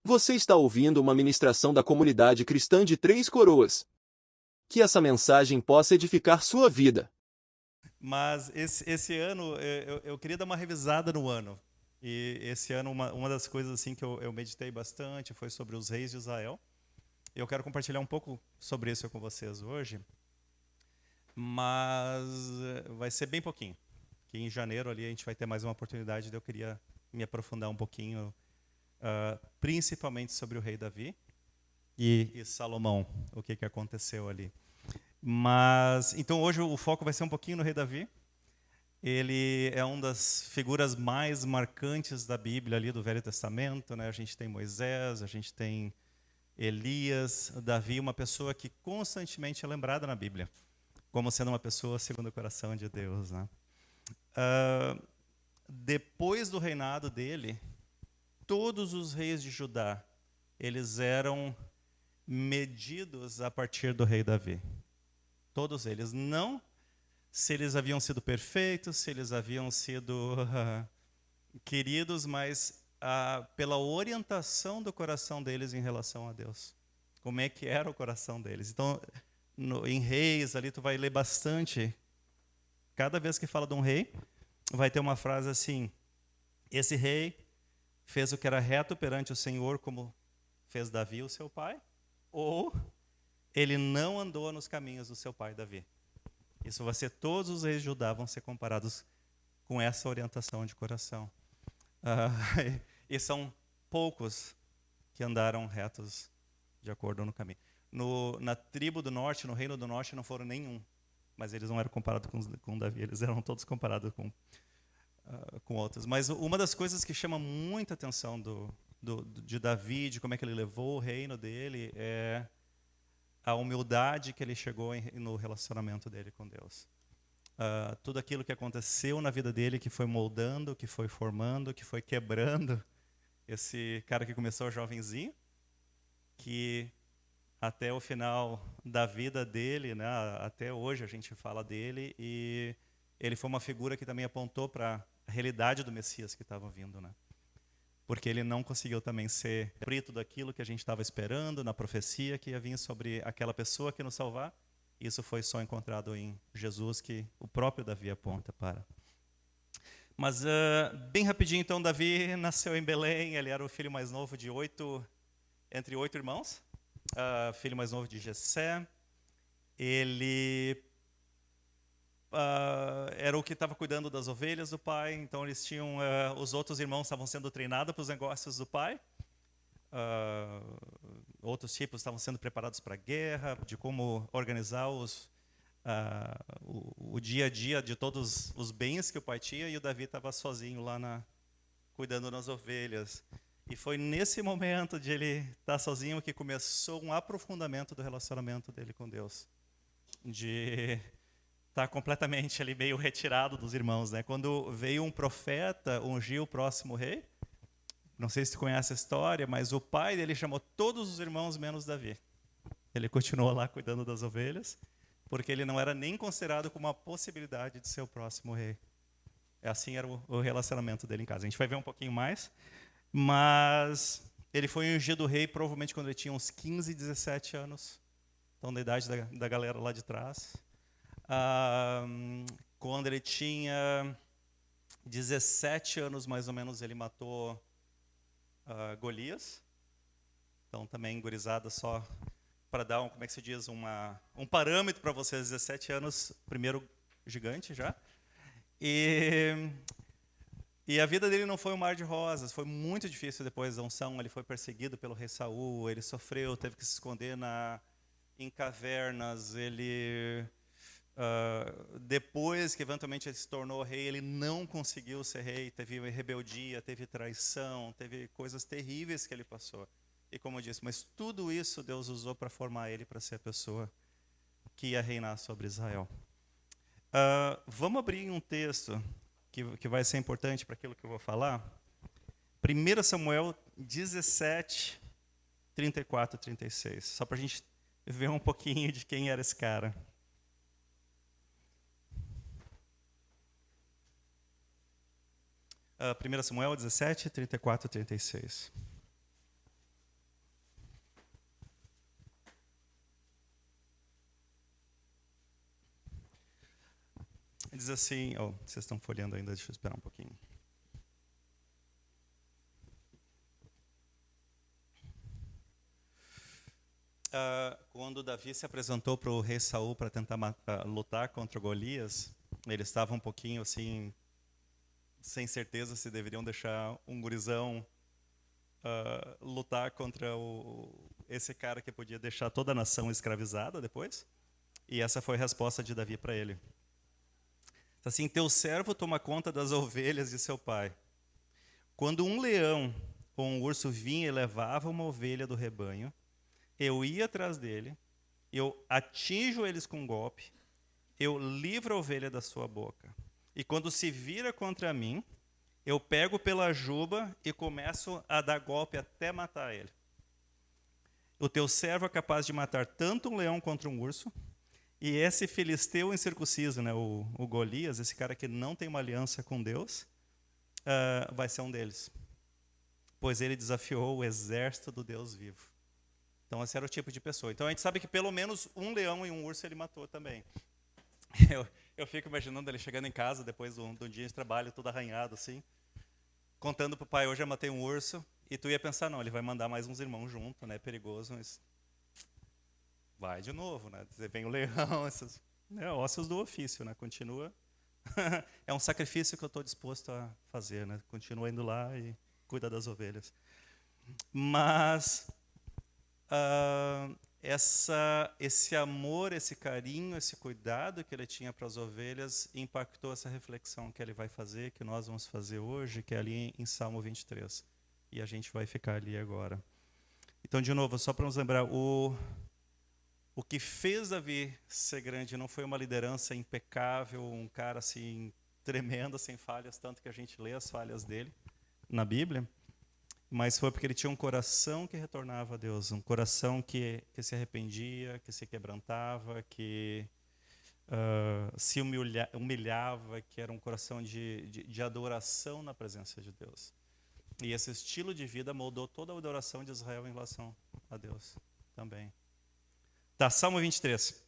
Você está ouvindo uma ministração da comunidade cristã de Três Coroas. Que essa mensagem possa edificar sua vida. Mas esse ano, eu queria dar uma revisada no ano. E esse ano, uma das coisas assim que eu meditei bastante foi sobre os reis de Israel. Eu quero compartilhar um pouco sobre isso com vocês hoje, mas vai ser bem pouquinho. Que em janeiro ali a gente vai ter mais uma oportunidade, eu queria me aprofundar um pouquinho, principalmente sobre o rei Davi e Salomão, o que aconteceu ali. Mas então hoje o foco vai ser um pouquinho no rei Davi. Ele é uma das figuras mais marcantes da Bíblia ali do Velho Testamento, né? A gente tem Moisés, a gente tem Elias, Davi, uma pessoa que constantemente é lembrada na Bíblia como sendo uma pessoa segundo o coração de Deus, né? Depois do reinado dele, todos os reis de Judá, eles eram medidos a partir do rei Davi. Todos eles. Não se eles haviam sido perfeitos, se eles haviam sido queridos, mas pela orientação do coração deles em relação a Deus. Como é que era o coração deles. Então, em Reis, ali tu vai ler bastante. Cada vez que fala de um rei, vai ter uma frase assim: esse rei fez o que era reto perante o Senhor, como fez Davi, o seu pai, ou ele não andou nos caminhos do seu pai Davi. Isso vai ser, todos os reis de Judá vão ser comparados com essa orientação de coração. E são poucos que andaram retos de acordo no caminho. Na tribo do norte, no reino do norte, não foram nenhum, mas eles não eram comparados com Davi, eles eram todos comparados com outros. Mas uma das coisas que chama muita atenção de Davi, de como é que ele levou o reino dele, é a humildade que ele chegou no relacionamento dele com Deus. Tudo aquilo que aconteceu na vida dele, que foi moldando, que foi formando, que foi quebrando esse cara que começou jovenzinho, que até o final da vida dele, né, até hoje a gente fala dele, e ele foi uma figura que também apontou para a realidade do Messias que estava vindo, né? Porque ele não conseguiu também ser frito daquilo que a gente estava esperando, na profecia que ia vir sobre aquela pessoa que nos salvar. Isso foi só encontrado em Jesus, que o próprio Davi aponta para. Mas, bem rapidinho, então, Davi nasceu em Belém, ele era o filho mais novo de entre 8 irmãos, filho mais novo de Jessé. Ele era o que estava cuidando das ovelhas do pai, então eles tinham, os outros irmãos estavam sendo treinados para os negócios do pai, outros tipos estavam sendo preparados para a guerra, de como organizar o dia a dia de todos os bens que o pai tinha, e o Davi estava sozinho lá cuidando das ovelhas. E foi nesse momento de ele estar sozinho que começou um aprofundamento do relacionamento dele com Deus, de está completamente ali meio retirado dos irmãos, né? Quando veio um profeta ungir o próximo rei, não sei se você conhece a história, mas o pai dele chamou todos os irmãos menos Davi. Ele continuou lá cuidando das ovelhas, porque ele não era nem considerado como uma possibilidade de ser o próximo rei. Assim era o relacionamento dele em casa. A gente vai ver um pouquinho mais, mas ele foi ungido rei provavelmente quando ele tinha uns 15, 17 anos, então da idade da galera lá de trás. Quando ele tinha 17 anos, mais ou menos, ele matou Golias. Então, também, gurizada, só para dar, como é que se diz, um parâmetro para vocês, 17 anos, primeiro gigante já. E a vida dele não foi um mar de rosas, foi muito difícil depois da unção. Ele foi perseguido pelo rei Saul, ele sofreu, teve que se esconder em cavernas, ele... depois que eventualmente ele se tornou rei, ele não conseguiu ser rei, teve rebeldia, teve traição, teve coisas terríveis que ele passou. E como eu disse, mas tudo isso Deus usou para formar ele para ser a pessoa que ia reinar sobre Israel. Vamos abrir um texto que vai ser importante para aquilo que eu vou falar. 1 Samuel 17, 34 e 36. Só para a gente ver um pouquinho de quem era esse cara. 1 Samuel 17, 34 e 36. diz assim, vocês estão folheando ainda, deixa eu esperar um pouquinho. Quando Davi se apresentou para o rei Saul para tentar lutar contra Golias, eles estavam um pouquinho assim, sem certeza se deveriam deixar um gurizão lutar contra esse cara que podia deixar toda a nação escravizada depois. E essa foi a resposta de Davi para ele. Assim, teu servo toma conta das ovelhas de seu pai. Quando um leão ou um urso vinha e levava uma ovelha do rebanho, eu ia atrás dele, eu atinjo eles com um golpe, eu livro a ovelha da sua boca. E quando se vira contra mim, eu pego pela juba e começo a dar golpe até matar ele. O teu servo é capaz de matar tanto um leão contra um urso, e esse filisteu incircunciso, né, o Golias, esse cara que não tem uma aliança com Deus, vai ser um deles. Pois ele desafiou o exército do Deus vivo. Então, esse era o tipo de pessoa. Então, a gente sabe que pelo menos um leão e um urso ele matou também. Eu fico imaginando ele chegando em casa depois de um dia de trabalho, todo arranhado, assim, contando para o pai, hoje eu matei um urso, e tu ia pensar, não, ele vai mandar mais uns irmãos junto, né, perigoso, mas vai de novo, né, vem o leão, esses ossos do ofício, né, continua. É um sacrifício que eu estou disposto a fazer, né, continua indo lá e cuida das ovelhas. Mas esse amor, esse carinho, esse cuidado que ele tinha para as ovelhas impactou essa reflexão que ele vai fazer, que nós vamos fazer hoje, que é ali em Salmo 23. E a gente vai ficar ali agora. Então, de novo, só para nos lembrar, o que fez Davi ser grande não foi uma liderança impecável, um cara assim tremendo, sem falhas, tanto que a gente lê as falhas dele na Bíblia, mas foi porque ele tinha um coração que retornava a Deus, um coração que se arrependia, que se quebrantava, que se humilhava, que era um coração de adoração na presença de Deus. E esse estilo de vida moldou toda a adoração de Israel em relação a Deus também. Tá, Salmo 23.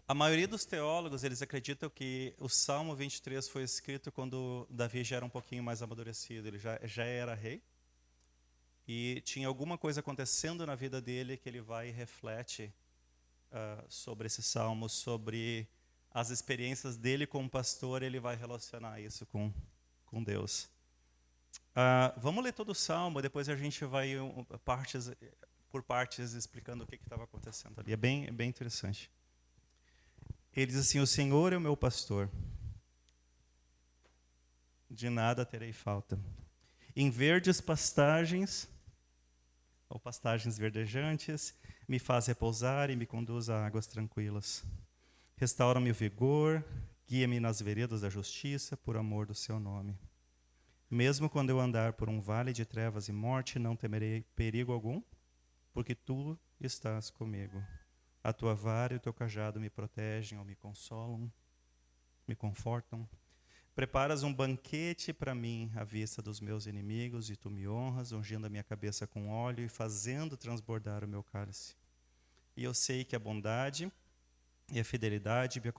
A maioria dos teólogos, eles acreditam que o Salmo 23 foi escrito quando Davi já era um pouquinho mais amadurecido, ele já era rei, e tinha alguma coisa acontecendo na vida dele que ele vai e reflete sobre esse salmo, sobre as experiências dele como pastor, ele vai relacionar isso com Deus. Vamos ler todo o salmo, depois a gente vai por partes explicando o que estava acontecendo ali. É bem interessante. Ele diz assim, o Senhor é o meu pastor, de nada terei falta. Em verdes pastagens, ou pastagens verdejantes, me faz repousar e me conduz a águas tranquilas. Restaura-me o vigor, guia-me nas veredas da justiça, por amor do seu nome. Mesmo quando eu andar por um vale de trevas e morte, não temerei perigo algum, porque tu estás comigo. A tua vara e o teu cajado me protegem ou me consolam, me confortam. Preparas um banquete para mim à vista dos meus inimigos, e tu me honras, ungindo a minha cabeça com óleo e fazendo transbordar o meu cálice. E eu sei que a bondade e a fidelidade me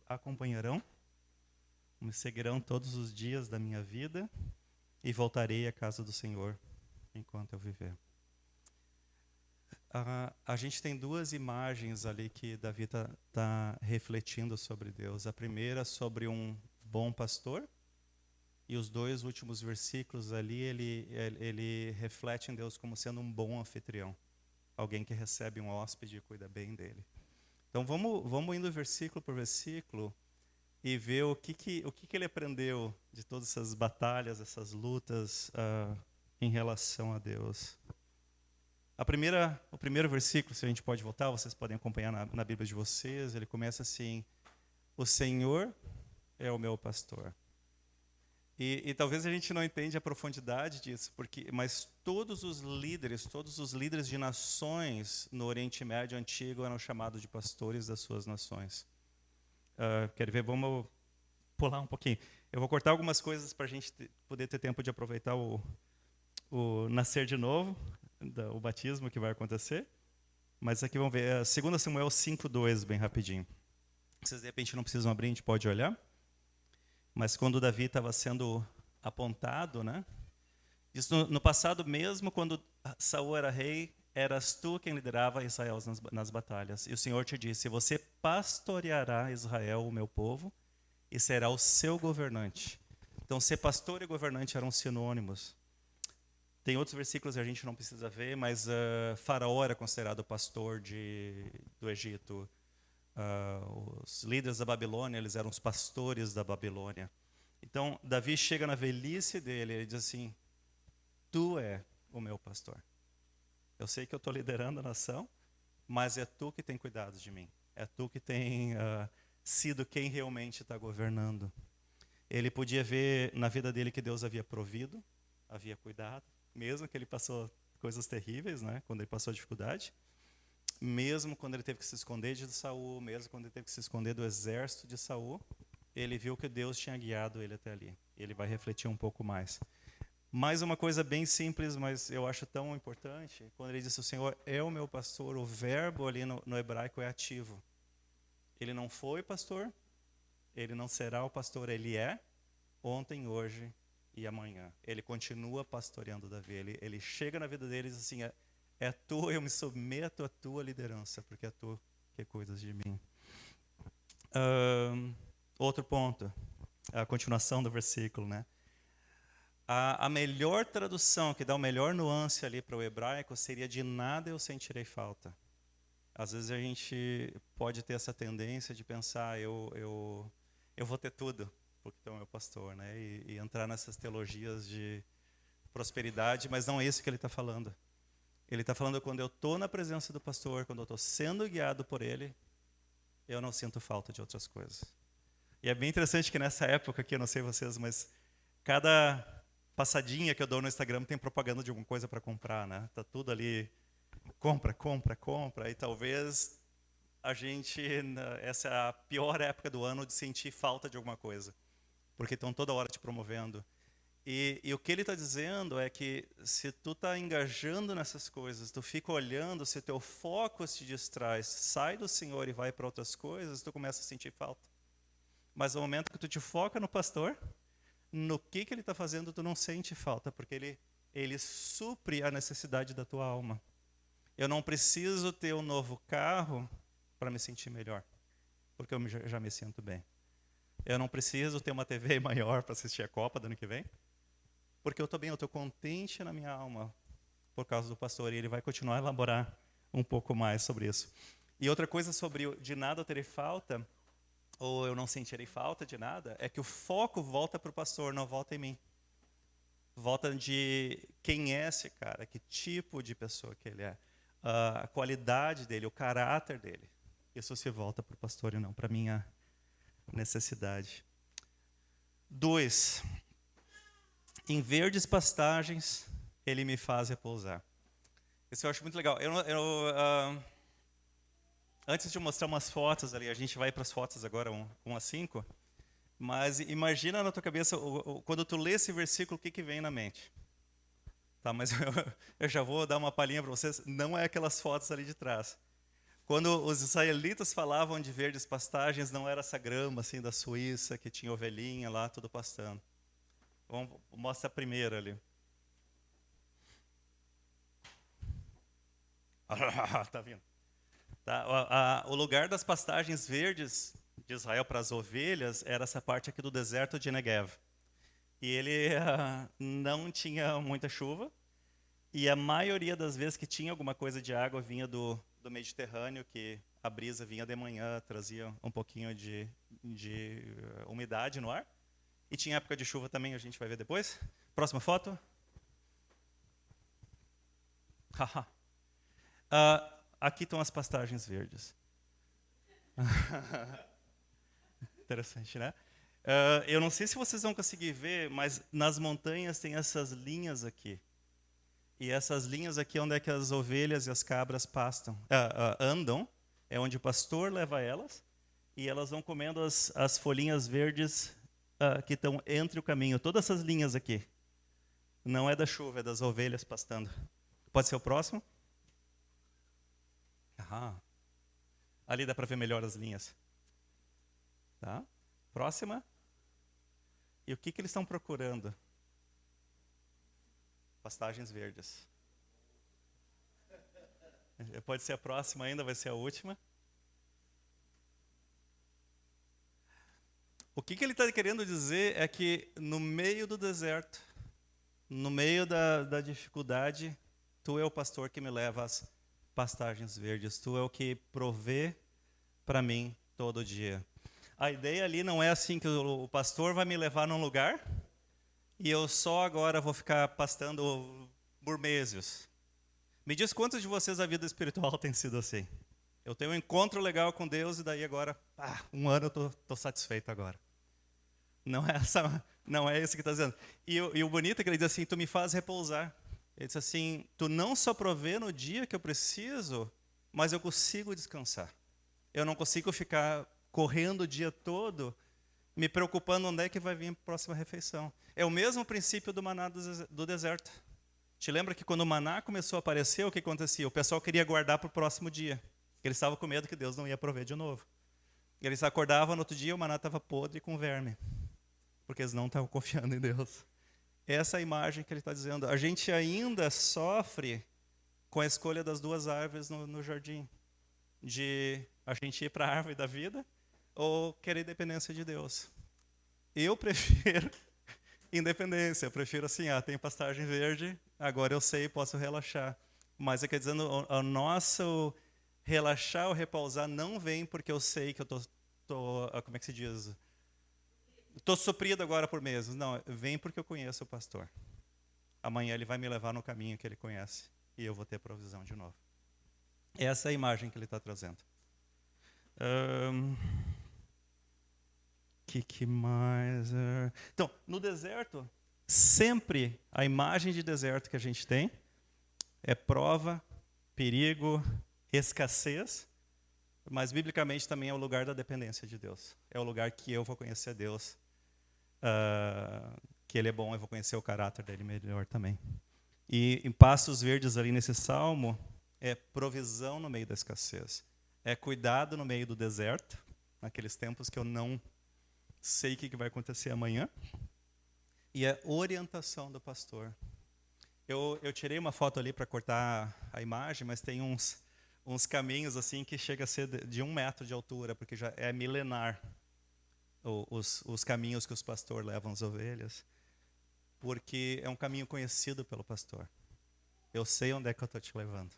acompanharão, me seguirão todos os dias da minha vida, e voltarei à casa do Senhor enquanto eu viver. A gente tem duas imagens ali que Davi está refletindo sobre Deus. A primeira sobre um bom pastor, e os dois últimos versículos ali, ele reflete em Deus como sendo um bom anfitrião, alguém que recebe um hóspede e cuida bem dele. Então vamos indo versículo por versículo e ver o que ele aprendeu de todas essas batalhas, essas lutas em relação a Deus. O primeiro versículo, se a gente pode voltar, vocês podem acompanhar na Bíblia de vocês, ele começa assim, o Senhor é o meu pastor. E talvez a gente não entenda a profundidade disso, mas todos os líderes de nações no Oriente Médio Antigo eram chamados de pastores das suas nações. Quer ver? Vamos pular um pouquinho. Eu vou cortar algumas coisas para a gente poder ter tempo de aproveitar o nascer de novo, o batismo que vai acontecer. Mas aqui vamos ver, 2 Samuel 5:2, bem rapidinho. Vocês de repente não precisam abrir, a gente pode olhar. Mas quando Davi estava sendo apontado, né? Isso no passado mesmo, quando Saul era rei, eras tu quem liderava Israel nas batalhas. E o Senhor te disse: você pastoreará Israel, o meu povo, e será o seu governante. Então, ser pastor e governante eram sinônimos. Tem outros versículos que a gente não precisa ver, mas Faraó era considerado pastor do Egito. Os líderes da Babilônia, eles eram os pastores da Babilônia. Então, Davi chega na velhice dele, ele diz assim: tu é o meu pastor. Eu sei que eu estou liderando a nação, mas é tu que tem cuidado de mim. É tu que tem sido quem realmente está governando. Ele podia ver na vida dele que Deus havia provido, havia cuidado, mesmo que ele passou coisas terríveis, né, quando ele passou dificuldade. Mesmo quando ele teve que se esconder de Saul, mesmo quando ele teve que se esconder do exército de Saul, ele viu que Deus tinha guiado ele até ali. Ele vai refletir um pouco mais. Mais uma coisa bem simples, mas eu acho tão importante, quando ele diz: o Senhor é o meu pastor, o verbo ali no hebraico é ativo. Ele não foi pastor, ele não será o pastor, ele é ontem, hoje e amanhã. Ele continua pastoreando Davi. Ele chega na vida dele e diz assim: é tu, eu me submeto à tua liderança, porque é tu que cuidas de mim. Outro ponto, a continuação do versículo, né? A melhor tradução, que dá o melhor nuance ali para o hebraico, seria: de nada eu sentirei falta. Às vezes a gente pode ter essa tendência de pensar: eu vou ter tudo, porque tu é meu pastor, né? E entrar nessas teologias de prosperidade, mas não é isso que ele está falando. Ele está falando: quando eu estou na presença do pastor, quando eu estou sendo guiado por ele, eu não sinto falta de outras coisas. E é bem interessante que nessa época aqui, eu não sei vocês, mas cada passadinha que eu dou no Instagram tem propaganda de alguma coisa para comprar, né? Tá tudo ali, compra, compra, compra. E talvez a gente, essa é a pior época do ano de sentir falta de alguma coisa, porque estão toda hora te promovendo. E o que ele está dizendo é que se tu está engajando nessas coisas, tu fica olhando, se teu foco te distrai, sai do Senhor e vai para outras coisas, tu começa a sentir falta. Mas no momento que tu te foca no pastor, no que ele está fazendo, tu não sente falta, porque ele supre a necessidade da tua alma. Eu não preciso ter um novo carro para me sentir melhor, porque eu já me sinto bem. Eu não preciso ter uma TV maior para assistir a Copa do ano que vem, porque eu estou bem, eu estou contente na minha alma por causa do pastor, e ele vai continuar a elaborar um pouco mais sobre isso. E outra coisa sobre de nada eu terei falta, ou eu não sentirei falta de nada, é que o foco volta para o pastor, não volta em mim. Volta de quem é esse cara, que tipo de pessoa que ele é, a qualidade dele, o caráter dele. Isso se volta para o pastor e não para a minha necessidade. 2. Em verdes pastagens, ele me faz repousar. Isso eu acho muito legal. Antes de mostrar umas fotos ali, a gente vai para as fotos agora, 1 a 5, mas imagina na tua cabeça, quando tu lê esse versículo, o que vem na mente? Tá, mas eu já vou dar uma palhinha para vocês, não é aquelas fotos ali de trás. Quando os israelitas falavam de verdes pastagens, não era essa grama assim da Suíça, que tinha ovelhinha lá, tudo pastando. Vamos mostrar a primeira ali. Tá vindo. Tá, o lugar das pastagens verdes de Israel para as ovelhas era essa parte aqui do deserto de Negev. E ele não tinha muita chuva, e a maioria das vezes que tinha alguma coisa de água vinha do Mediterrâneo, que a brisa vinha de manhã, trazia um pouquinho de umidade no ar. E tinha época de chuva também, a gente vai ver depois. Próxima foto. Aqui estão as pastagens verdes. Interessante, né? Eu não sei se vocês vão conseguir ver, mas nas montanhas tem essas linhas aqui. E essas linhas aqui é onde é que as ovelhas e as cabras andam. É onde o pastor leva elas. E elas vão comendo as folhinhas verdes que estão entre o caminho. Todas essas linhas aqui. Não é da chuva, é das ovelhas pastando. Pode ser o próximo? Ah, ali dá para ver melhor as linhas. Tá? Próxima. E o que eles estão procurando? Pastagens verdes. Pode ser a próxima ainda, vai ser a última. O que ele está querendo dizer é que no meio do deserto, no meio da dificuldade, tu é o pastor que me leva às pastagens verdes. Tu é o que provê para mim todo dia. A ideia ali não é assim que o pastor vai me levar num lugar e eu só agora vou ficar pastando burmêsios. Me diz quantos de vocês a vida espiritual tem sido assim? Eu tenho um encontro legal com Deus e daí agora, um ano eu tô satisfeito agora. Não é isso que está dizendo. E o bonito é que ele diz assim, tu me faz repousar. Ele diz assim, tu não só provê no dia que eu preciso, mas eu consigo descansar. Eu não consigo ficar correndo o dia todo, me preocupando onde é que vai vir a próxima refeição. É o mesmo princípio do maná do deserto. Te lembra que quando o maná começou a aparecer, o que acontecia? O pessoal queria guardar para o próximo dia. Eles estavam com medo que Deus não ia prover de novo. Eles acordavam no outro dia, o maná estava podre com verme. Porque eles não estavam confiando em Deus. Essa é a imagem que ele está dizendo. A gente ainda sofre com a escolha das duas árvores no jardim. De a gente ir para a árvore da vida ou querer dependência de Deus. Eu prefiro independência. Eu prefiro assim, tem pastagem verde, agora eu sei, posso relaxar. Mas quer dizendo, o nosso relaxar ou repousar não vem porque eu sei que eu como é que se diz? Estou suprido agora por meses. Não, vem porque eu conheço o pastor. Amanhã ele vai me levar no caminho que ele conhece e eu vou ter provisão de novo. Essa é a imagem que ele está trazendo. Que mais? Então, no deserto, sempre a imagem de deserto que a gente tem é prova, perigo, escassez, mas biblicamente também é o lugar da dependência de Deus. É o lugar que eu vou conhecer Deus, que Ele é bom, eu vou conhecer o caráter dele melhor também. E em pastos verdes ali nesse salmo, é provisão no meio da escassez. É cuidado no meio do deserto, naqueles tempos que eu não sei o que vai acontecer amanhã. E é orientação do pastor. Eu tirei uma foto ali para cortar a imagem, mas tem uns caminhos assim que chega a ser de 1 metro de altura, porque já é milenar os caminhos que os pastores levam as ovelhas, porque é um caminho conhecido pelo pastor. Eu sei onde é que eu estou te levando.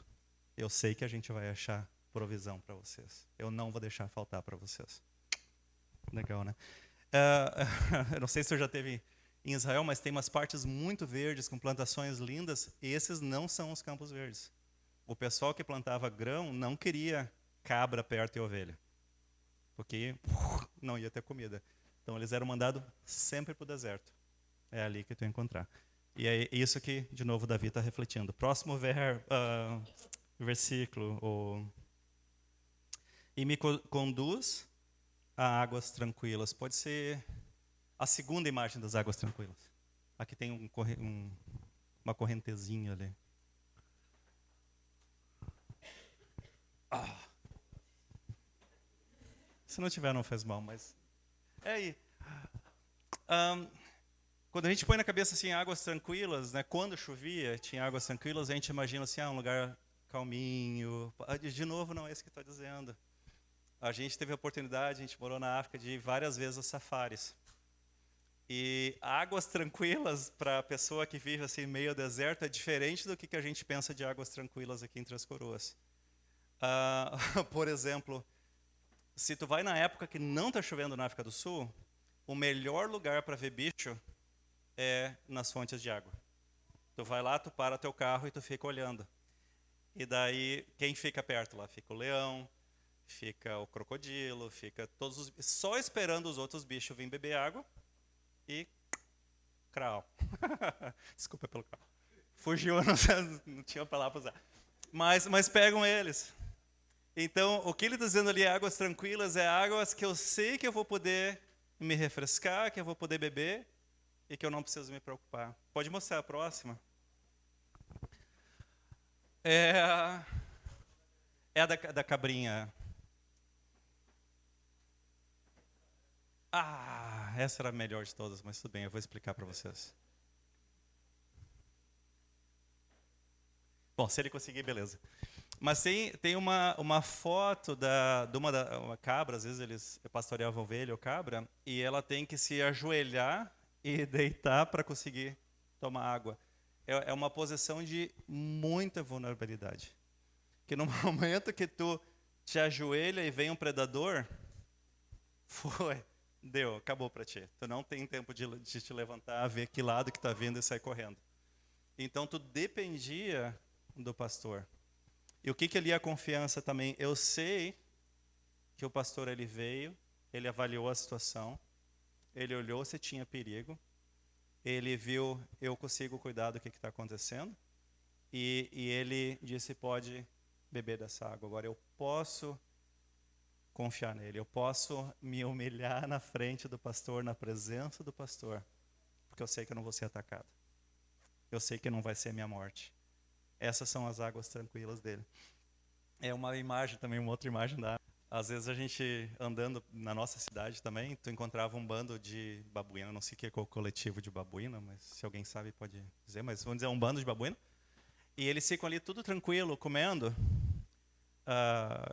Eu sei que a gente vai achar provisão para vocês. Eu não vou deixar faltar para vocês. Legal, né? Eu não sei se você já esteve em Israel, mas tem umas partes muito verdes, com plantações lindas, e esses não são os campos verdes. O pessoal que plantava grão não queria cabra perto e ovelha, porque não ia ter comida. Então eles eram mandados sempre para o deserto. É ali que tu ia encontrar. E é isso que, de novo, Davi está refletindo. Próximo versículo. E me conduz a águas tranquilas. Pode ser a segunda imagem das águas tranquilas. Aqui tem uma correntezinha ali. Se não tiver, não faz mal, mas... É aí. Quando a gente põe na cabeça assim, águas tranquilas, né? Quando chovia, tinha águas tranquilas, a gente imagina assim, um lugar calminho. De novo, não é isso que está dizendo. A gente teve a oportunidade, a gente morou na África, de ir várias vezes aos safaris. E águas tranquilas, para a pessoa que vive assim, meio deserto, é diferente do que a gente pensa de águas tranquilas aqui em Três Coroas. Por exemplo, se tu vai na época que não está chovendo na África do Sul, o melhor lugar para ver bicho é nas fontes de água. Tu vai lá, tu para teu carro e tu fica olhando. E daí, quem fica perto lá? Fica o leão, fica o crocodilo, fica todos só esperando os outros bichos virem beber água e crau. Desculpa pelo crau. Fugiu, não tinha palavra para usar. Mas pegam eles. Então, o que ele está dizendo ali é águas tranquilas, é águas que eu sei que eu vou poder me refrescar, que eu vou poder beber e que eu não preciso me preocupar. Pode mostrar a próxima? É a da cabrinha. Ah, essa era a melhor de todas, mas tudo bem, eu vou explicar para vocês. Bom, se ele conseguir, beleza. Mas tem uma foto de uma cabra, às vezes eles pastoreavam ovelha ou cabra, e ela tem que se ajoelhar e deitar para conseguir tomar água. É uma posição de muita vulnerabilidade. Que no momento que tu te ajoelha e vem um predador, deu, acabou para ti. Tu não tem tempo de te levantar, ver que lado que está vindo e sair correndo. Então tu dependia do pastor. E o que ali é a confiança também? Eu sei que o pastor ele veio, ele avaliou a situação, ele olhou se tinha perigo, ele viu, eu consigo cuidar do que está acontecendo, e ele disse, pode beber dessa água. Agora eu posso confiar nele, eu posso me humilhar na frente do pastor, na presença do pastor, porque eu sei que eu não vou ser atacado. Eu sei que não vai ser minha morte. Essas são as águas tranquilas dele. É uma imagem também, uma outra imagem da. Às vezes a gente andando na nossa cidade também, tu encontrava um bando de babuína, não sei o que é o coletivo de babuína, mas se alguém sabe pode dizer, mas vamos dizer um bando de babuína. E eles ficam ali tudo tranquilo, comendo,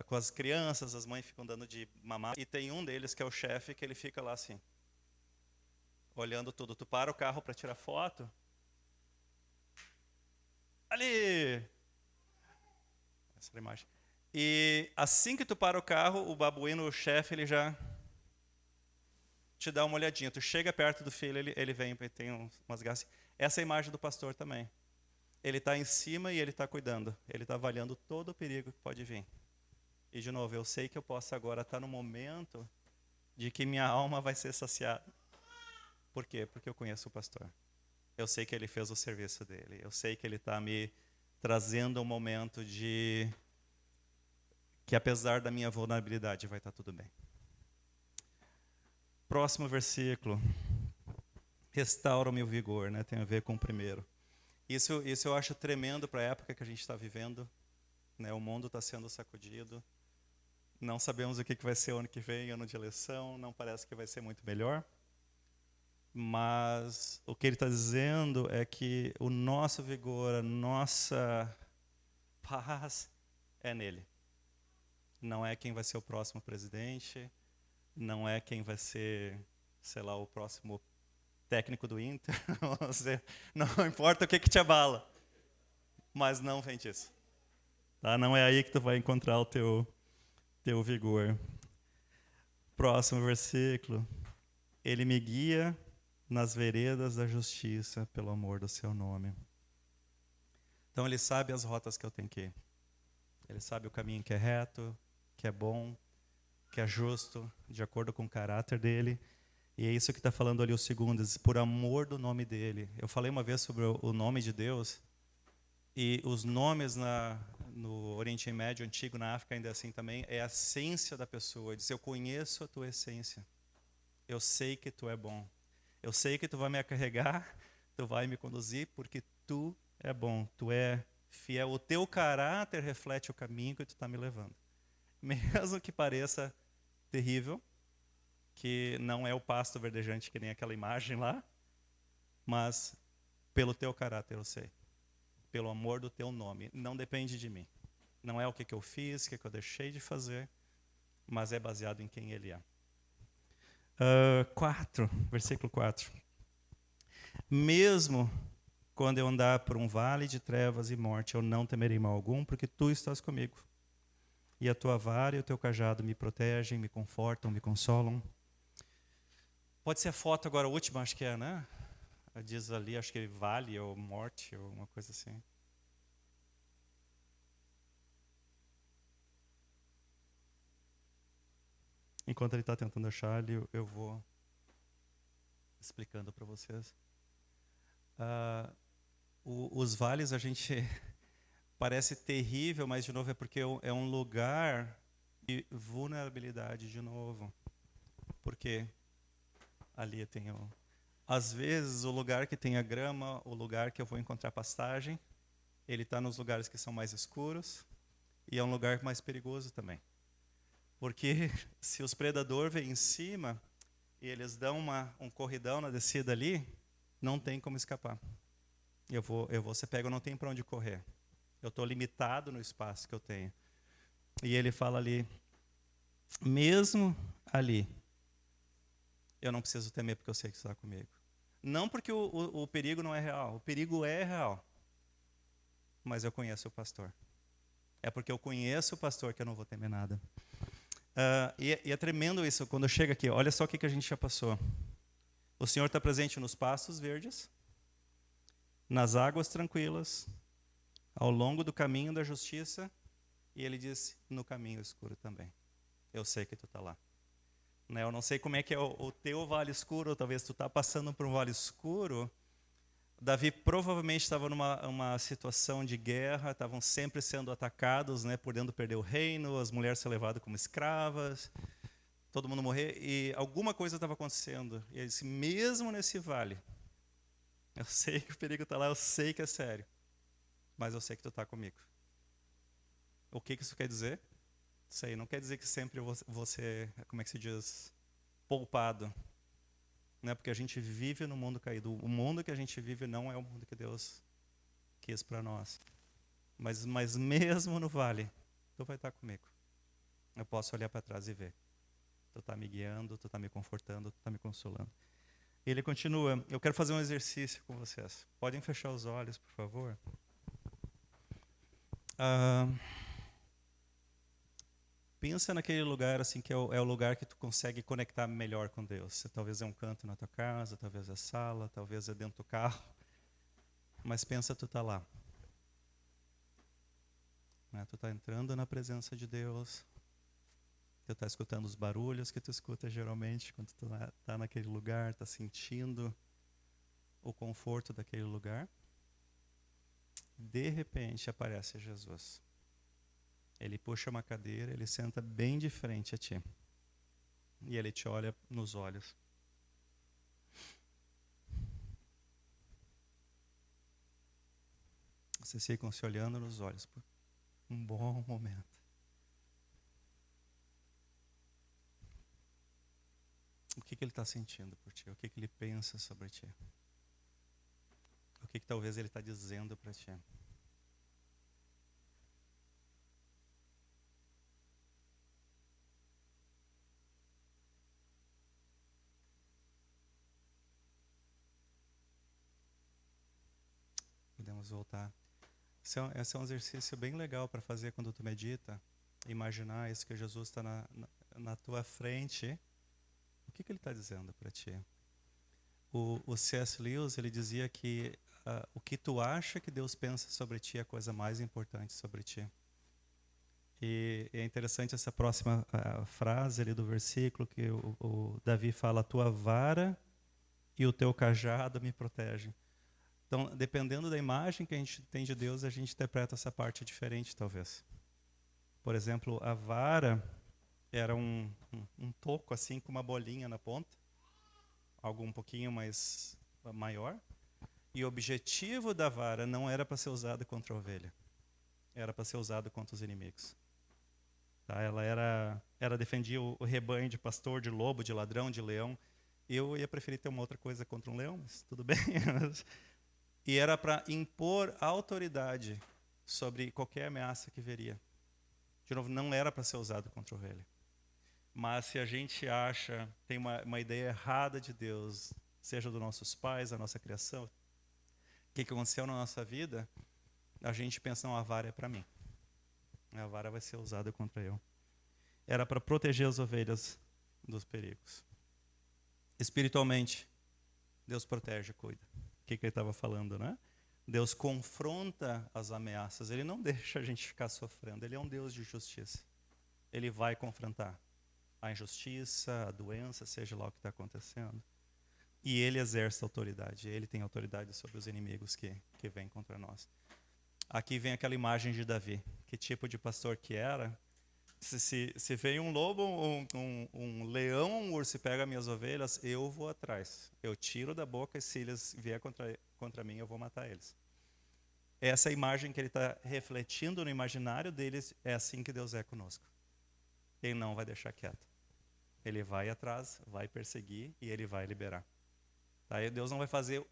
com as crianças, as mães ficam dando de mamar. E tem um deles que é o chefe, que ele fica lá assim, olhando tudo. Tu para o carro para tirar foto. Ali! Essa é a imagem. E assim que tu para o carro, o babuíno, o chefe, ele já te dá uma olhadinha. Tu chega perto do filho, ele vem, tem umas garras. Essa é a imagem do pastor também. Ele está em cima e ele está cuidando. Ele está avaliando todo o perigo que pode vir. E, de novo, eu sei que eu posso agora estar no momento de que minha alma vai ser saciada. Por quê? Porque eu conheço o pastor. Eu sei que ele fez o serviço dele. Eu sei que ele está me trazendo um momento de que, apesar da minha vulnerabilidade, vai estar tudo bem. Próximo versículo. Restaura o meu vigor, né? Tem a ver com o primeiro. Isso eu acho tremendo para a época que a gente está vivendo. Né? O mundo está sendo sacudido. Não sabemos o que vai ser o ano que vem, ano de eleição. Não parece que vai ser muito melhor. Mas o que ele está dizendo é que o nosso vigor, a nossa paz é nele. Não é quem vai ser o próximo presidente, não é quem vai ser, sei lá, o próximo técnico do Inter. Não importa o que te abala, mas não vem disso. Tá? Não é aí que tu vai encontrar o teu vigor. Próximo versículo. Ele me guia nas veredas da justiça, pelo amor do seu nome. Então ele sabe as rotas que eu tenho que ir. Ele sabe o caminho que é reto, que é bom, que é justo, de acordo com o caráter dele. E é isso que está falando ali o segundo, por amor do nome dele. Eu falei uma vez sobre o nome de Deus, e os nomes no Oriente Médio Antigo, na África ainda assim também, é a essência da pessoa. Diz, eu conheço a tua essência. Eu sei que tu é bom. Eu sei que tu vai me carregar, tu vai me conduzir, porque tu é bom, tu é fiel. O teu caráter reflete o caminho que tu está me levando. Mesmo que pareça terrível, que não é o pasto verdejante que nem aquela imagem lá, mas pelo teu caráter eu sei. Pelo amor do teu nome. Não depende de mim. Não é o que eu fiz, o que eu deixei de fazer, mas é baseado em quem ele é. 4, versículo 4. Mesmo quando eu andar por um vale de trevas e morte, eu não temerei mal algum, porque tu estás comigo. E a tua vara e o teu cajado me protegem, me confortam, me consolam. Pode ser a foto agora, a última, acho que é, né? Diz ali, acho que vale ou morte, ou uma coisa assim. Enquanto ele está tentando achar ali, eu vou explicando para vocês. Os vales a gente parece terrível, mas de novo é porque é um lugar de vulnerabilidade de novo. Porque ali eu tenho, às vezes, o lugar que tem a grama, o lugar que eu vou encontrar pastagem, ele está nos lugares que são mais escuros. E é um lugar mais perigoso também. Porque se os predadores vêm em cima e eles dão um corridão na descida ali, não tem como escapar. Eu vou ser pego, não tem para onde correr. Eu estou limitado no espaço que eu tenho. E ele fala ali, mesmo ali, eu não preciso temer porque eu sei que está comigo. Não porque o perigo não é real. O perigo é real. Mas eu conheço o pastor. É porque eu conheço o pastor que eu não vou temer nada. E é tremendo isso, quando chega aqui. Olha só o que a gente já passou. O Senhor está presente nos pastos verdes, nas águas tranquilas, ao longo do caminho da justiça, e ele diz, no caminho escuro também. Eu sei que tu está lá. Né? Eu não sei como é que é o teu vale escuro, ou talvez tu está passando por um vale escuro. Davi provavelmente estava numa situação de guerra, estavam sempre sendo atacados, né, podendo perder o reino, as mulheres serem levadas como escravas, todo mundo morrer, e alguma coisa estava acontecendo. E ele disse, mesmo nesse vale, eu sei que o perigo está lá, eu sei que é sério, mas eu sei que tu está comigo. O que isso quer dizer? Sei, não quer dizer que sempre eu vou ser, como é que se diz, poupado. Né? Porque a gente vive no mundo caído. O mundo que a gente vive não é o mundo que Deus quis para nós. Mas mesmo no vale, tu vai estar comigo. Eu posso olhar para trás e ver. Tu está me guiando, tu está me confortando, tu está me consolando. Ele continua, eu quero fazer um exercício com vocês. Podem fechar os olhos, por favor? Pensa naquele lugar assim que é o lugar que tu consegue conectar melhor com Deus. Talvez é um canto na tua casa, talvez é sala, talvez é dentro do carro. Mas pensa, tu está lá. Né? Tu está entrando na presença de Deus. Tu está escutando os barulhos que tu escuta geralmente quando tu está naquele lugar, está sentindo o conforto daquele lugar. De repente aparece Jesus. Ele puxa uma cadeira, ele senta bem de frente a ti. E ele te olha nos olhos. Vocês ficam se olhando nos olhos por um bom momento. O que ele está sentindo por ti? O que ele pensa sobre ti? O que talvez ele está dizendo para ti? Podemos voltar. Esse é um exercício bem legal para fazer quando tu medita. Imaginar isso que Jesus está na tua frente. O que ele está dizendo para ti? O C.S. Lewis, ele dizia que o que tu acha que Deus pensa sobre ti é a coisa mais importante sobre ti. E é interessante essa próxima frase ali do versículo, que o Davi fala, a tua vara e o teu cajado me protegem. Então, dependendo da imagem que a gente tem de Deus, a gente interpreta essa parte diferente, talvez. Por exemplo, a vara era um toco, assim, com uma bolinha na ponta, algo um pouquinho mais maior. E o objetivo da vara não era para ser usado contra a ovelha, era para ser usado contra os inimigos. Tá? Ela defendia o rebanho de pastor, de lobo, de ladrão, de leão. Eu ia preferir ter uma outra coisa contra um leão, mas tudo bem. E era para impor autoridade sobre qualquer ameaça que viria. De novo, não era para ser usado contra a ovelha. Mas se a gente tem uma ideia errada de Deus, seja dos nossos pais, da nossa criação, o que aconteceu na nossa vida, a gente pensa, não, a vara é para mim. A vara vai ser usada contra eu. Era para proteger as ovelhas dos perigos. Espiritualmente, Deus protege e cuida. O que ele estava falando, né? Deus confronta as ameaças. Ele não deixa a gente ficar sofrendo. Ele é um Deus de justiça. Ele vai confrontar a injustiça, a doença, seja lá o que está acontecendo. E ele exerce autoridade. Ele tem autoridade sobre os inimigos que vêm contra nós. Aqui vem aquela imagem de Davi. Que tipo de pastor que era? Se vem um lobo, um leão, um urso e pega minhas ovelhas, eu vou atrás. Eu tiro da boca e se eles vier contra mim, eu vou matar eles. essa imagem que ele está refletindo no imaginário deles, é assim que Deus é conosco. Ele não vai deixar quieto. Ele vai atrás, vai perseguir e ele vai liberar. Tá? E Deus não vai fazer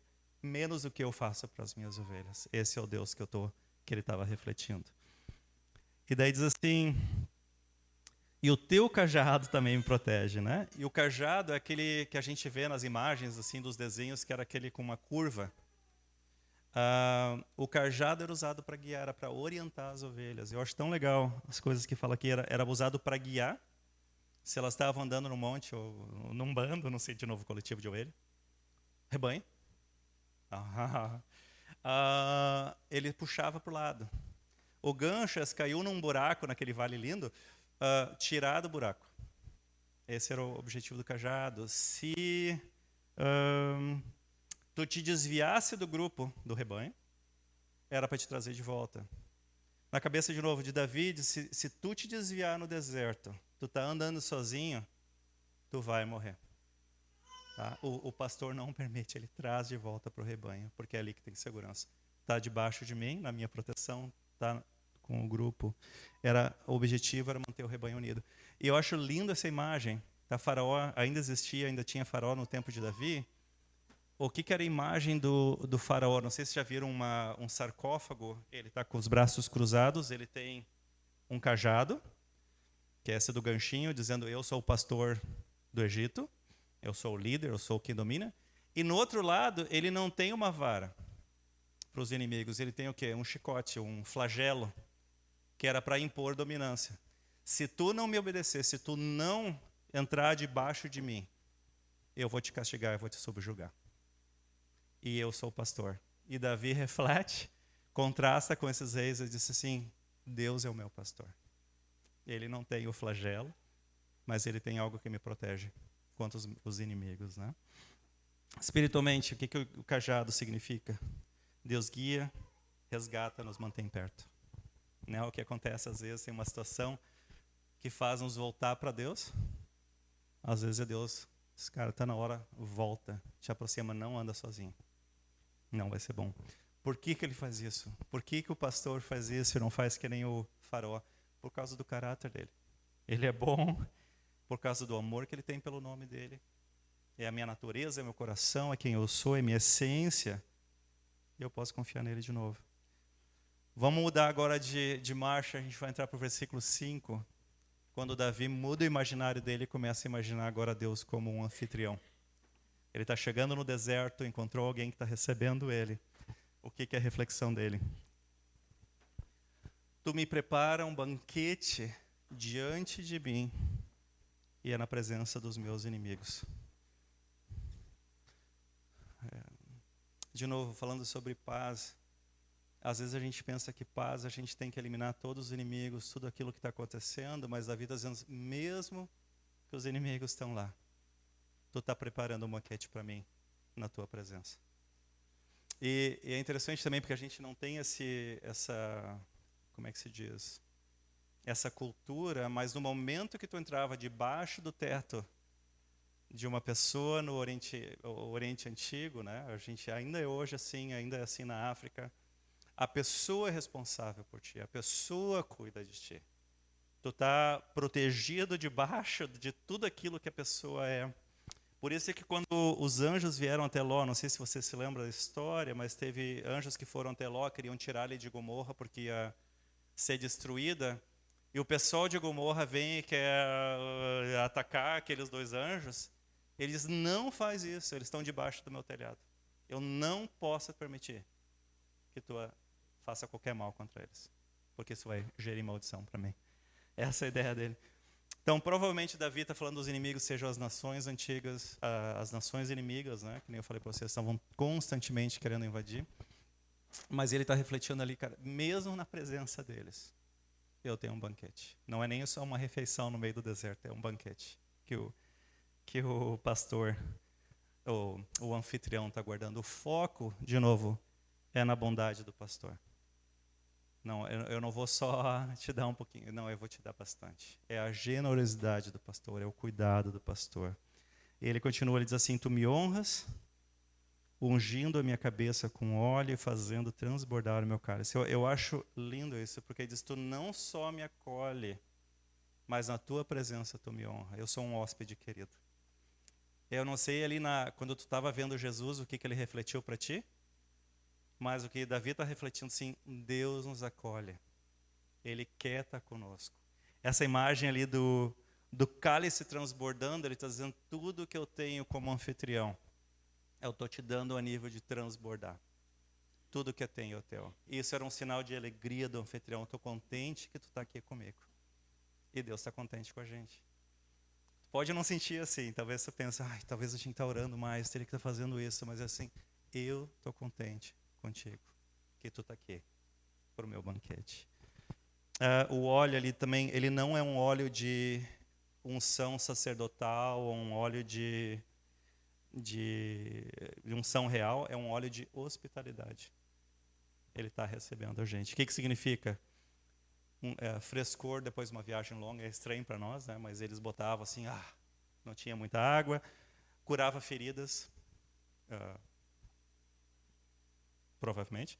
menos do que eu faço para as minhas ovelhas. Esse é o Deus que ele estava refletindo. E daí diz assim, e o teu cajado também me protege, né? E o cajado é aquele que a gente vê nas imagens assim dos desenhos, que era aquele com uma curva. O cajado era usado para guiar, era para orientar as ovelhas. Eu acho tão legal as coisas que fala aqui, era usado para guiar, se elas estavam andando no monte ou num bando, não sei, de novo, coletivo de ovelha. Rebanho. Ele puxava para o lado. O ganchas caiu num buraco, naquele vale lindo, tirar do buraco. Esse era o objetivo do cajado. Se tu te desviasse do grupo, do rebanho, era para te trazer de volta. Na cabeça, de novo, de Davi, se tu te desviar no deserto, tu tá andando sozinho, tu vai morrer. Tá? O pastor não permite, ele traz de volta para o rebanho, porque é ali que tem segurança. Está debaixo de mim, na minha proteção, está com o grupo. O objetivo era manter o rebanho unido. E eu acho lindo essa imagem. Tá? Faraó ainda existia, ainda tinha faraó no tempo de Davi. O que era a imagem do faraó? Não sei se já viram um sarcófago. Ele está com os braços cruzados, ele tem um cajado, que é esse do ganchinho, dizendo: eu sou o pastor do Egito, eu sou o líder, eu sou o que domina. E no outro lado, ele não tem uma vara para os inimigos, ele tem o quê? Um chicote, um flagelo, que era para impor dominância. Se tu não me obedecer, se tu não entrar debaixo de mim, eu vou te castigar, eu vou te subjugar. E eu sou o pastor. E Davi reflete, contrasta com esses reis e diz assim: Deus é o meu pastor. Ele não tem o flagelo, mas ele tem algo que me protege contra os inimigos, né? Espiritualmente, o que o cajado significa? Deus guia, resgata, nos mantém perto. Né? O que acontece às vezes tem uma situação que faz nos voltar para Deus. Às vezes é Deus, esse cara está na hora, volta, te aproxima, não anda sozinho. Não vai ser bom. Por que ele faz isso? Por que o pastor faz isso e não faz que nem o faraó? Por causa do caráter dele. Ele é bom por causa do amor que ele tem pelo nome dele. É a minha natureza, é meu coração, é quem eu sou, é minha essência. E eu posso confiar nele de novo. Vamos mudar agora de marcha, a gente vai entrar para o versículo 5, quando Davi muda o imaginário dele e começa a imaginar agora Deus como um anfitrião. Ele está chegando no deserto, encontrou alguém que está recebendo ele. O que é a reflexão dele? Tu me prepara um banquete diante de mim e é na presença dos meus inimigos. De novo, falando sobre paz, às vezes a gente pensa que paz, a gente tem que eliminar todos os inimigos, tudo aquilo que está acontecendo, mas Davi está dizendo, mesmo que os inimigos estão lá, tu está preparando um banquete para mim na tua presença. E é interessante também porque a gente não tem essa, como é que se diz? Essa cultura, mas no momento que tu entrava debaixo do teto de uma pessoa no Oriente Antigo, né? A gente ainda é hoje assim, ainda é assim na África. A pessoa é responsável por ti, a pessoa cuida de ti. Tu está protegido debaixo de tudo aquilo que a pessoa é. Por isso é que quando os anjos vieram até Ló, não sei se você se lembra da história, mas teve anjos que foram até Ló, queriam tirar ele de Gomorra porque ia ser destruída. E o pessoal de Gomorra vem e quer atacar aqueles dois anjos. Eles não fazem isso, eles estão debaixo do meu telhado. Eu não posso permitir que tu faça qualquer mal contra eles, porque isso vai gerir maldição para mim. Essa é a ideia dele. Então, provavelmente, Davi está falando dos inimigos, sejam as nações antigas, as nações inimigas, né? Que nem eu falei para vocês, estavam constantemente querendo invadir. Mas ele está refletindo ali, cara, mesmo na presença deles, eu tenho um banquete. Não é nem só uma refeição no meio do deserto, é um banquete que o pastor, o anfitrião está guardando. O foco, de novo, é na bondade do pastor. Não, eu não vou só te dar um pouquinho, não, eu vou te dar bastante. É a generosidade do pastor, é o cuidado do pastor. E ele continua, ele diz assim, tu me honras ungindo a minha cabeça com óleo e fazendo transbordar o meu cálice. Eu acho lindo isso, porque ele diz, tu não só me acolhe, mas na tua presença tu me honra. Eu sou um hóspede querido. Eu não sei ali, quando tu estava vendo Jesus, o que ele refletiu para ti, mas o que Davi está refletindo, sim, Deus nos acolhe. Ele quer estar conosco. Essa imagem ali do cálice transbordando, ele está dizendo, tudo que eu tenho como anfitrião, eu estou te dando a nível de transbordar. Tudo que eu tenho é teu. Isso era um sinal de alegria do anfitrião. Estou contente que tu está aqui comigo. E Deus está contente com a gente. Pode não sentir assim. Talvez você pense, talvez eu tinha que estar orando mais, teria que estar fazendo isso. Mas é assim, eu estou contente contigo, que tu está aqui para o meu banquete. O óleo ali também, ele não é um óleo de unção sacerdotal, ou um óleo de unção real, é um óleo de hospitalidade. Ele está recebendo a gente. O que significa? Frescor depois de uma viagem longa é estranho para nós, né? Mas eles botavam assim, não tinha muita água, curava feridas, provavelmente,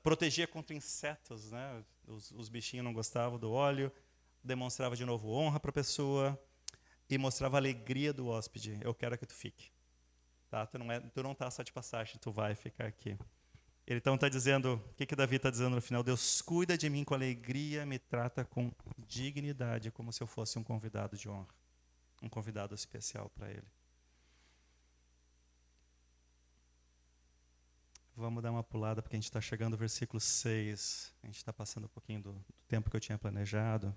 protegia contra insetos, né? Os bichinhos não gostavam do óleo, demonstrava de novo honra para a pessoa e mostrava a alegria do hóspede. Eu quero que tu fique. Tá? Tu não está só de passagem, tu vai ficar aqui. Ele então está dizendo, o que Davi está dizendo no final? Deus cuida de mim com alegria, me trata com dignidade, como se eu fosse um convidado de honra. Um convidado especial para ele. Vamos dar uma pulada, porque a gente está chegando ao versículo 6. A gente está passando um pouquinho do tempo que eu tinha planejado.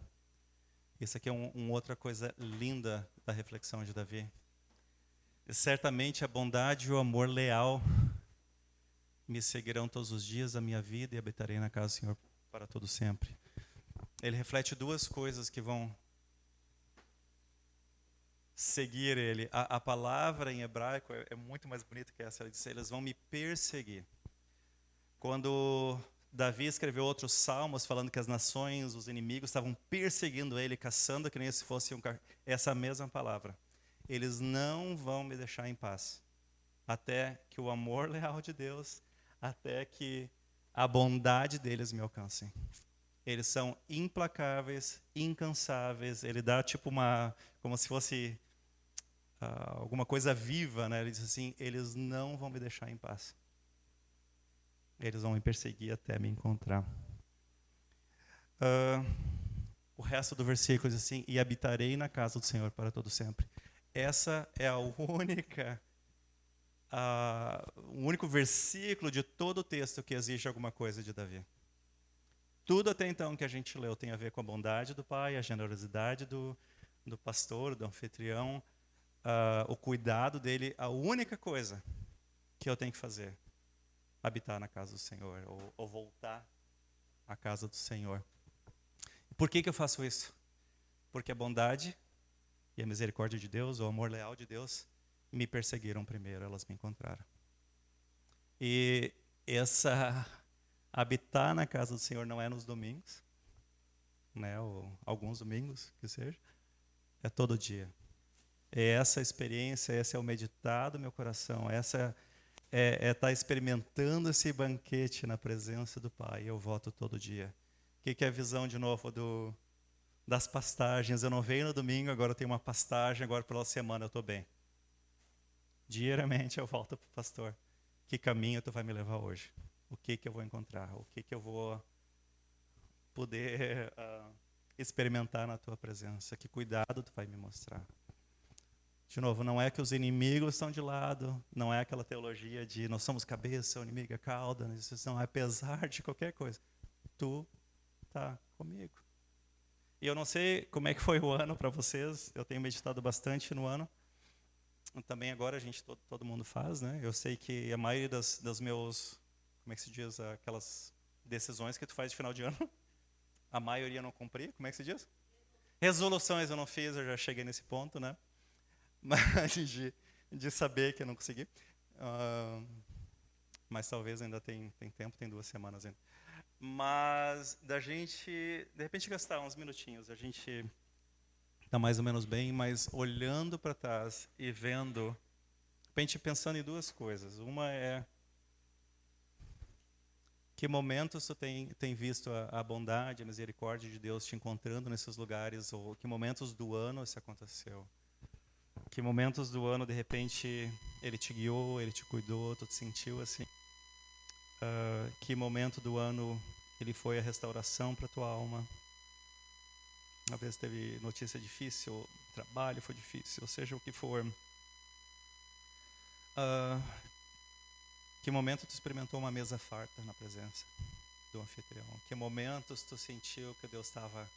Isso aqui é uma outra coisa linda da reflexão de Davi. E certamente a bondade e o amor leal me seguirão todos os dias da minha vida e habitarei na casa do Senhor para todo sempre. Ele reflete duas coisas que vão seguir ele. A palavra em hebraico é muito mais bonita que essa. Ele diz, eles vão me perseguir. Quando Davi escreveu outros salmos falando que as nações, os inimigos estavam perseguindo ele, caçando que nem se fosse essa mesma palavra. Eles não vão me deixar em paz, até que o amor leal de Deus, até que a bondade deles me alcancem. Eles são implacáveis, incansáveis. Ele dá tipo como se fosse alguma coisa viva, né? Ele diz assim, eles não vão me deixar em paz. Eles vão me perseguir até me encontrar. O resto do versículo diz assim, e habitarei na casa do Senhor para todo sempre. Essa é o único versículo de todo o texto que exige alguma coisa de Davi. Tudo até então que a gente leu tem a ver com a bondade do pai, a generosidade do pastor, do anfitrião, o cuidado dele. A única coisa que eu tenho que fazer, habitar na casa do Senhor, ou voltar à casa do Senhor. Por que eu faço isso? Porque a bondade e a misericórdia de Deus, o amor leal de Deus, me perseguiram primeiro, elas me encontraram. E habitar na casa do Senhor não é nos domingos, né, ou alguns domingos, que seja, é todo dia. É essa experiência, esse é o meditar do meu coração, essa é estar experimentando esse banquete na presença do Pai. Eu volto todo dia. O que é a visão, de novo, das pastagens? Eu não venho no domingo, agora eu tenho uma pastagem, agora pela semana eu estou bem. Diariamente eu volto para o pastor. Que caminho tu vai me levar hoje? O que eu vou encontrar? O que eu vou poder experimentar na tua presença? Que cuidado tu vai me mostrar? De novo, não é que os inimigos estão de lado, não é aquela teologia de nós somos cabeça, o inimigo é cauda, não, apesar de qualquer coisa, tu está comigo. E eu não sei como é que foi o ano para vocês, eu tenho meditado bastante no ano. Também agora a gente, todo mundo faz, né? Eu sei que a maioria dos meus, como é que se diz, aquelas decisões que tu faz de final de ano, a maioria eu não cumpri, como é que se diz? Resoluções eu não fiz, eu já cheguei nesse ponto, né? Mas de saber que eu não consegui. Mas talvez ainda tem tempo, tem 2 semanas ainda. Mas da gente, de repente, gastar uns minutinhos, a gente está mais ou menos bem, mas olhando para trás e vendo repente pensando em duas coisas. Uma é que momentos tu tem visto a bondade, a misericórdia de Deus te encontrando nesses lugares, ou que momentos do ano isso aconteceu. Que momentos do ano, de repente, Ele te guiou, Ele te cuidou, tu te sentiu assim. Que momento do ano Ele foi a restauração para tua alma. Uma vez teve notícia difícil, o trabalho foi difícil, ou seja, o que for. Que momento tu experimentou uma mesa farta na presença do anfitrião? Que momentos tu sentiu que Deus estava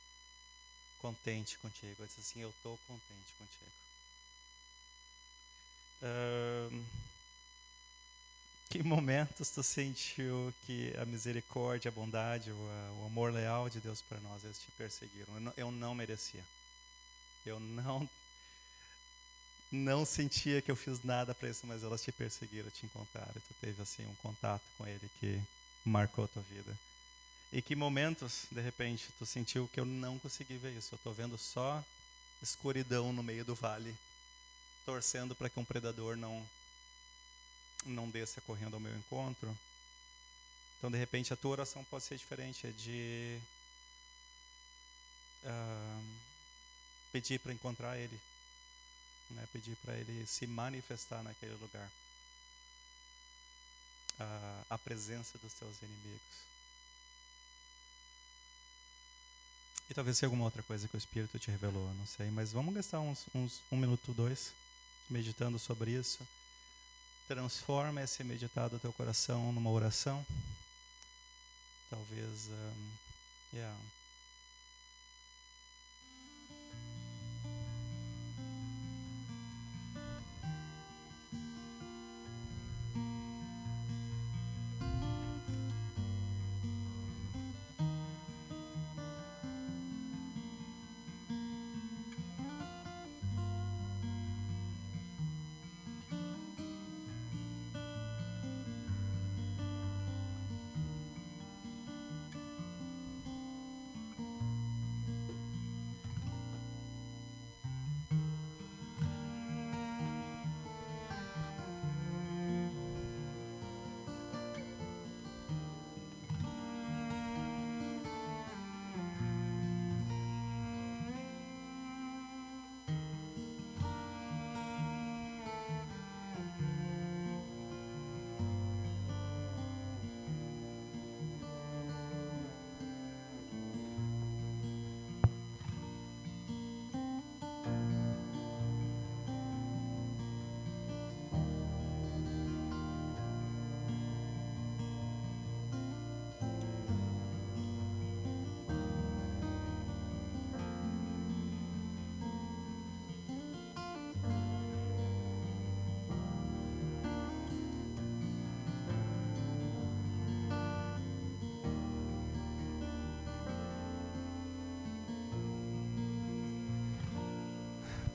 contente contigo? Eu disse assim, eu estou contente contigo. Que momentos tu sentiu que a misericórdia, a bondade, o amor leal de Deus para nós, eles te perseguiram? Eu não merecia. Eu não sentia que eu fiz nada para isso, mas elas te perseguiram, te encontraram. Tu teve assim um contato com Ele que marcou a tua vida. E que momentos, de repente, tu sentiu que eu não consegui ver isso? Eu estou vendo só escuridão no meio do vale, torcendo para que um predador não desça correndo ao meu encontro. Então, de repente, a tua oração pode ser diferente, é de pedir para encontrar Ele, né? Pedir para Ele se manifestar naquele lugar, a presença dos teus inimigos. E talvez seja alguma outra coisa que o Espírito te revelou, não sei, mas vamos gastar uns 1 minuto, 2, meditando sobre isso. Transforma esse meditar do teu coração numa oração. Talvez,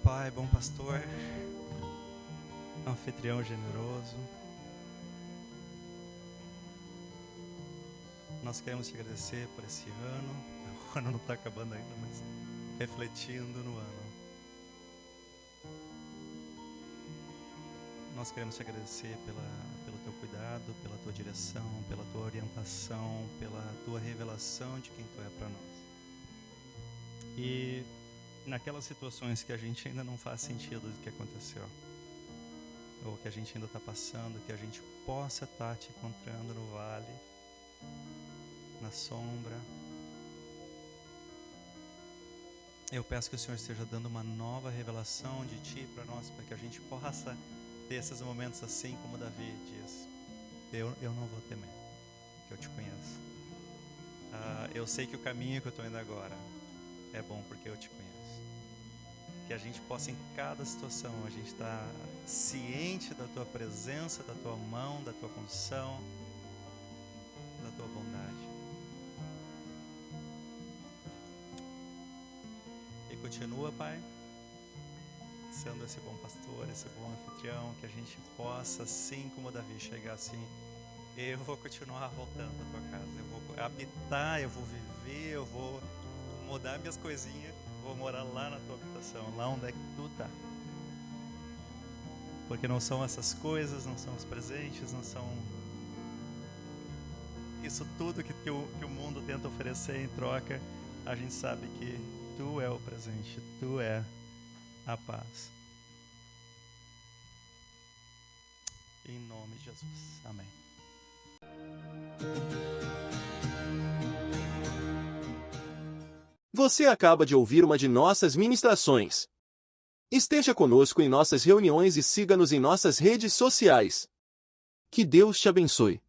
Pai, bom pastor, anfitrião generoso, nós queremos te agradecer por esse ano. O ano não está acabando ainda, mas refletindo no ano. Nós queremos te agradecer pelo teu cuidado, pela tua direção, pela tua orientação, pela tua revelação de quem tu é para nós. E naquelas situações que a gente ainda não faz sentido do que aconteceu, ou que a gente ainda está passando, que a gente possa estar te encontrando no vale, na sombra. Eu peço que o Senhor esteja dando uma nova revelação de Ti para nós, para que a gente possa ter esses momentos assim como Davi diz: eu não vou temer, porque eu te conheço. Eu sei que o caminho que eu estou indo agora é bom porque eu te conheço. Que a gente possa, em cada situação, a gente estar ciente da tua presença, da tua mão, da tua condição, da tua bondade. E continua, Pai, sendo esse bom pastor, esse bom anfitrião, que a gente possa, assim como Davi, chegar assim: eu vou continuar voltando à tua casa, eu vou habitar, eu vou viver, eu vou mudar minhas coisinhas, vou morar lá na tua habitação, lá onde é que tu tá. Porque não são essas coisas, não são os presentes, não são isso tudo que o mundo tenta oferecer em troca. A gente sabe que tu é o presente, tu é a paz. Em nome de Jesus. Amém. Você acaba de ouvir uma de nossas ministrações. Esteja conosco em nossas reuniões e siga-nos em nossas redes sociais. Que Deus te abençoe.